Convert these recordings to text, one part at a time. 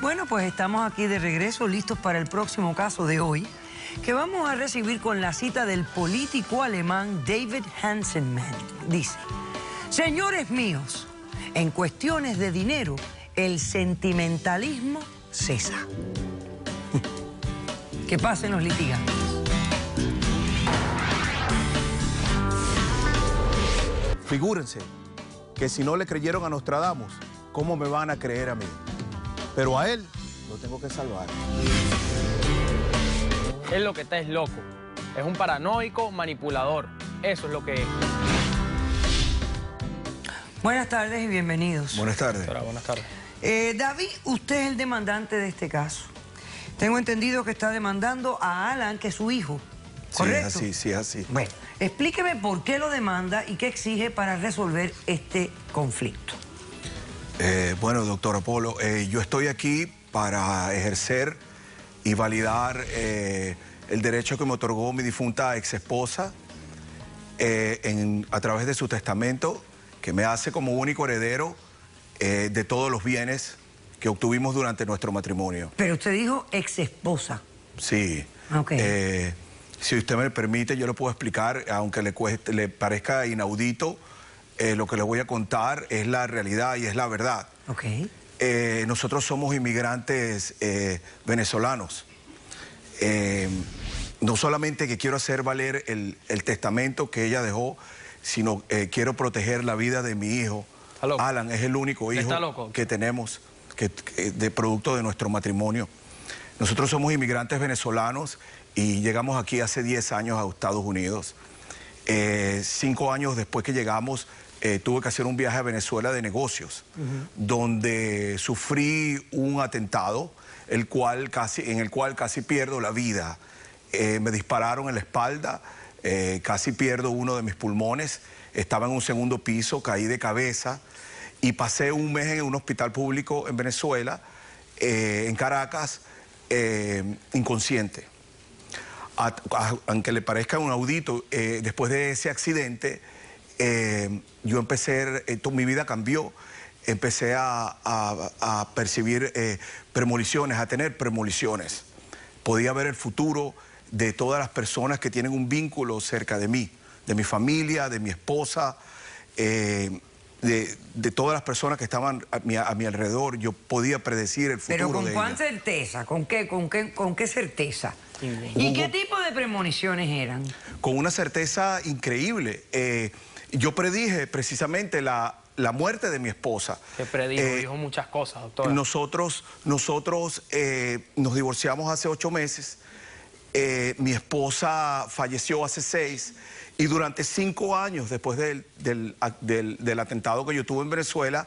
Bueno, pues estamos aquí de regreso, listos para el próximo caso de hoy, que vamos a recibir con la cita del político alemán David Hanselmann. Dice: señores míos, en cuestiones de dinero, el sentimentalismo cesa. Que pasen los litigantes. Figúrense que si no le creyeron a Nostradamus, ¿cómo me van a creer a mí? Pero a él lo tengo que salvar. Él lo que está es loco. Es un paranoico manipulador. Eso es lo que es. Buenas tardes y bienvenidos. Buenas tardes. Doctora, buenas tardes. David, usted es el demandante de este caso. Tengo entendido que está demandando a Alan, que es su hijo. ¿Correcto? Sí, es así. Bueno, explíqueme por qué lo demanda y qué exige para resolver este conflicto. Bueno, doctor Apolo, yo estoy aquí para ejercer y validar el derecho que me otorgó mi difunta ex esposa a través de su testamento, que me hace como único heredero de todos los bienes que obtuvimos durante nuestro matrimonio. Pero usted dijo ex esposa. Sí. Ok. Si usted me permite, yo lo puedo explicar, aunque le parezca inaudito. Lo que le voy a contar es la realidad y es la verdad. Ok. Nosotros somos inmigrantes venezolanos. No solamente que quiero hacer valer el testamento que ella dejó, sino quiero proteger la vida de mi hijo. Alan es el único hijo que tenemos de producto de nuestro matrimonio. Nosotros somos inmigrantes venezolanos y llegamos aquí hace 10 años a Estados Unidos. 5 años después que llegamos, tuve que hacer un viaje a Venezuela de negocios, donde sufrí un atentado, en el cual casi pierdo la vida. Me dispararon en la espalda, casi pierdo uno de mis pulmones, estaba en un segundo piso, caí de cabeza y pasé un mes en un hospital público en Venezuela, en Caracas, inconsciente. Aunque le parezca un inaudito, después de ese accidente, yo empecé, mi vida cambió, empecé a percibir premoniciones, a tener premoniciones. Podía ver el futuro de todas las personas que tienen un vínculo cerca de mí, de mi familia, de mi esposa, de todas las personas que estaban a mi alrededor. Yo podía predecir el futuro de ellas. ¿Pero con cuán certeza? ¿Con qué certeza? ¿Y qué tipo de premoniciones eran? Con una certeza increíble. Yo predije precisamente la muerte de mi esposa. Que predijo, dijo muchas cosas, doctora. Nosotros nos divorciamos hace 8 meses. Mi esposa falleció hace 6. Y durante 5 años después del atentado que yo tuve en Venezuela,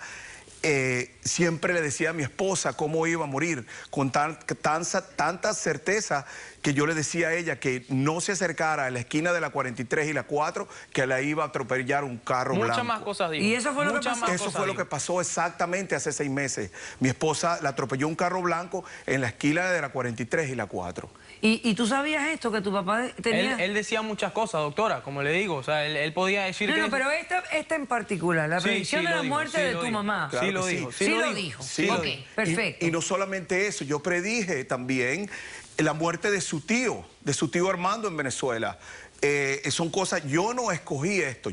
siempre le decía a mi esposa cómo iba a morir, con tanta certeza que yo le decía a ella que no se acercara a la esquina de la 43 y la 4, que la iba a atropellar un carro blanco. Muchas más cosas dijo. ¿Y eso fue lo que pasó? Eso fue lo que pasó exactamente hace 6 meses. Mi esposa la atropelló un carro blanco en la esquina de la 43 y la 4. ¿Y tú sabías esto, que tu papá tenía? Él decía muchas cosas, doctora, como le digo. O sea, él podía decir que... No, pero esta en particular, la predicción de la muerte de tu mamá. Claro sí lo que dijo. Sí lo dijo. Ok, perfecto. Y no solamente eso, yo predije también la muerte de su tío Armando en Venezuela. Son cosas, yo no escogí esto,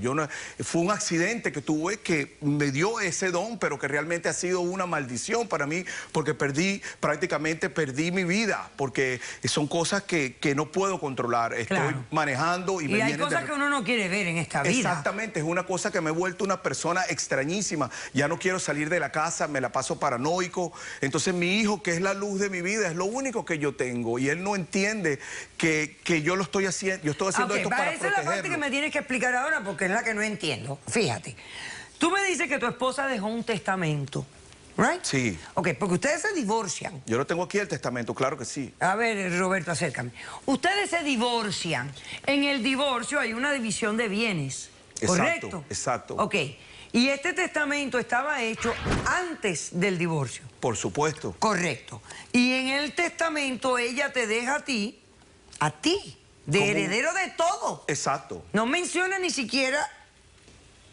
fue un accidente que tuve que me dio ese don, pero que realmente ha sido una maldición para mí, porque prácticamente perdí mi vida, porque son cosas que no puedo controlar. Estoy manejando y me hay cosas que uno no quiere ver en esta vida. Exactamente, es una cosa que me he vuelto una persona extrañísima. Ya no quiero salir de la casa, me la paso paranoico. Entonces mi hijo, que es la luz de mi vida, es lo único que yo tengo, y él no entiende que yo lo estoy haciendo, esto para esa es la parte que me tienes que explicar ahora, porque es la que no entiendo. Fíjate, tú me dices que tu esposa dejó un testamento, ¿right? Sí. Ok, porque ustedes se divorcian. Yo lo tengo aquí el testamento, claro que sí. A ver, Roberto, acércame. Ustedes se divorcian. En el divorcio hay una división de bienes, ¿correcto? Exacto. Ok, y este testamento estaba hecho antes del divorcio. Por supuesto. Correcto. Y en el testamento ella te deja a ti, de heredero de todo. Exacto. No menciona ni siquiera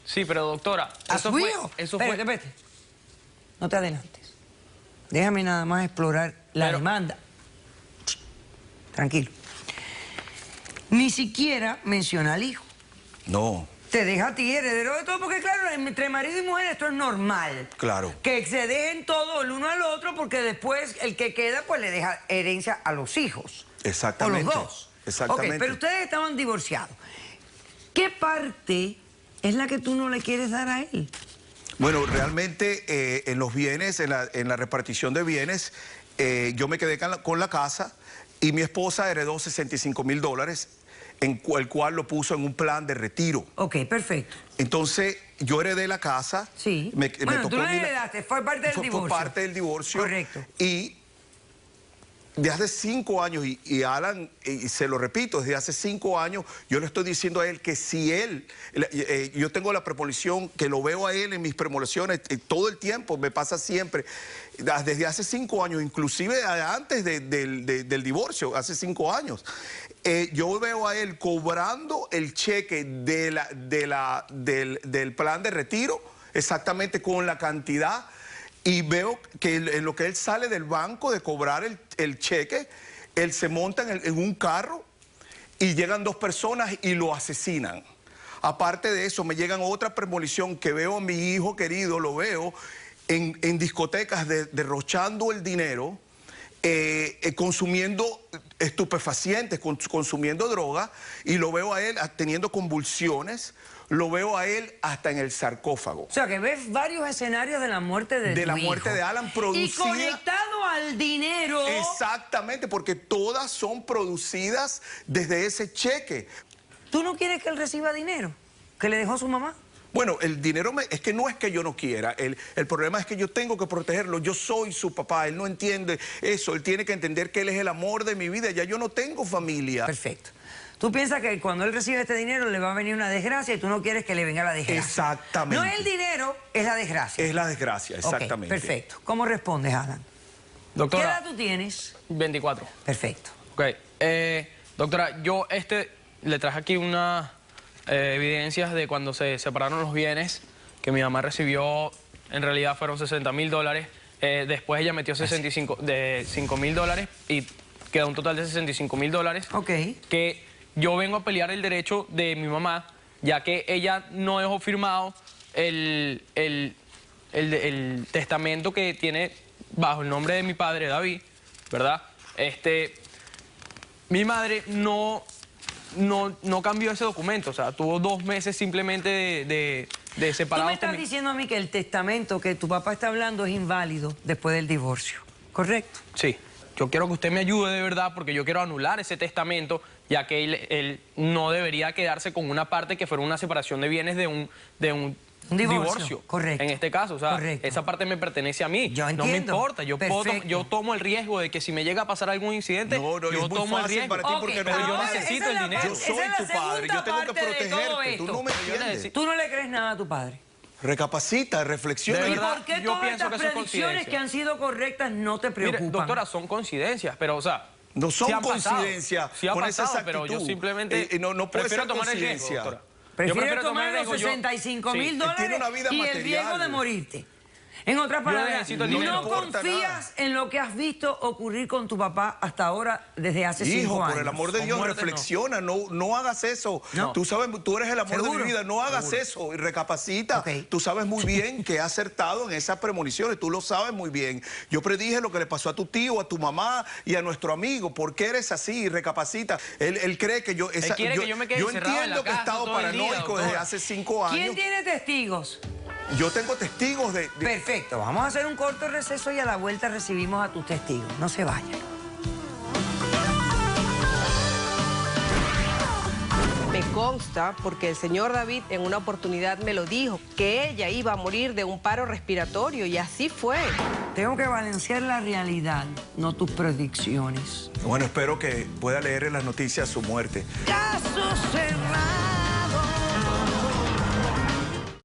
Sí, pero doctora, a su hijo. Eso fue... Espérate. No te adelantes. Déjame nada más explorar la demanda. Tranquilo. Ni siquiera menciona al hijo. No. Te deja a ti heredero de todo, porque claro, entre marido y mujer esto es normal. Claro. Que se dejen todo el uno al otro, porque después el que queda pues le deja herencia a los hijos. Exactamente. O los dos. Exactamente. Ok, pero ustedes estaban divorciados. ¿Qué parte es la que tú no le quieres dar a él? Bueno, realmente en los bienes, en la repartición de bienes, yo me quedé con la casa y mi esposa heredó $65,000, en el cual lo puso en un plan de retiro. Ok, perfecto. Entonces, yo heredé la casa. Sí. Bueno, tú la heredaste, fue parte del divorcio. Fue parte del divorcio. Correcto. Y desde hace 5 años, y Alan, y se lo repito, desde hace 5 años, yo le estoy diciendo a él que si él, yo tengo la premonición, que lo veo a él en mis premoniciones todo el tiempo, me pasa siempre, desde hace 5 años, inclusive antes del divorcio, hace 5 años, yo veo a él cobrando el cheque del plan de retiro, exactamente con la cantidad. Y veo que en lo que él sale del banco de cobrar el cheque, él se monta en un carro y llegan 2 personas y lo asesinan. Aparte de eso, me llegan otra premonición que veo a mi hijo querido, lo veo en discotecas derrochando el dinero, consumiendo estupefacientes, consumiendo droga, y lo veo a él teniendo convulsiones. Lo veo a él hasta en el sarcófago. O sea, que ves varios escenarios de la muerte de tu hijo. De la muerte de Alan, producida... Y conectado al dinero. Exactamente, porque todas son producidas desde ese cheque. ¿Tú no quieres que él reciba dinero que le dejó su mamá? Bueno, el dinero es que no es que yo no quiera, el problema es que yo tengo que protegerlo, yo soy su papá, él no entiende eso, él tiene que entender que él es el amor de mi vida, ya yo no tengo familia. Perfecto. Tú piensas que cuando él recibe este dinero le va a venir una desgracia y tú no quieres que le venga la desgracia. Exactamente. No es el dinero, es la desgracia. Es la desgracia, exactamente. Okay, perfecto. ¿Cómo respondes, Alan? Doctora, ¿Qué edad tú tienes? 24. Perfecto. Ok. Doctora, yo le traje aquí unas evidencias de cuando se separaron los bienes que mi mamá recibió, en realidad fueron $60,000. Después ella metió $5,000 y queda un total de $65,000. Ok. Que yo vengo a pelear el derecho de mi mamá, ya que ella no dejó firmado el testamento que tiene bajo el nombre de mi padre, David, ¿verdad? Mi madre no cambió ese documento, o sea, tuvo 2 meses simplemente de separados. Tú me estás diciendo a mí que el testamento que tu papá está hablando es inválido después del divorcio, ¿correcto? Sí. Yo quiero que usted me ayude de verdad porque yo quiero anular ese testamento, ya que él no debería quedarse con una parte que fuera una separación de bienes de un divorcio. Correcto. En este caso, o sea, correcto. Esa parte me pertenece a mí. Yo entiendo. No me importa, yo tomo el riesgo de que si me llega a pasar algún incidente, yo tomo el riesgo. Para ti porque pero yo necesito el dinero. Yo soy tu padre, yo tengo que protegerte, tú no me entiendes. Tú no le crees nada a tu padre. Recapacita, reflexiona. ¿Y por qué todas estas predicciones que han sido correctas no te preocupan? Mire, doctora, son coincidencias, pero o sea... No son coincidencias. Sí ha pasado, pero yo simplemente no puede ser tomar el riesgo, doctora. Prefiero tomar los $65,000 y el riesgo de morirte. En otras palabras, no confías en lo que has visto ocurrir con tu papá hasta ahora desde hace 5 años. Hijo, por el amor de Dios, reflexiona, no hagas eso. No. Tú sabes, tú eres el amor de mi vida, no hagas eso y recapacita. Tú sabes muy bien que he acertado en esas premoniciones, tú lo sabes muy bien. Yo predije lo que le pasó a tu tío, a tu mamá y a nuestro amigo. ¿Por qué eres así? Recapacita. Él cree que yo... yo me quede encerrado en la casa. Yo entiendo que he estado paranoico desde hace 5 años. ¿Quién tiene testigos? Yo tengo testigos de... Perfecto, vamos a hacer un corto receso y a la vuelta recibimos a tus testigos. No se vayan. Me consta, porque el señor David en una oportunidad me lo dijo, que ella iba a morir de un paro respiratorio y así fue. Tengo que balancear la realidad, no tus predicciones. Bueno, espero que pueda leer en las noticias su muerte. Caso cerrado.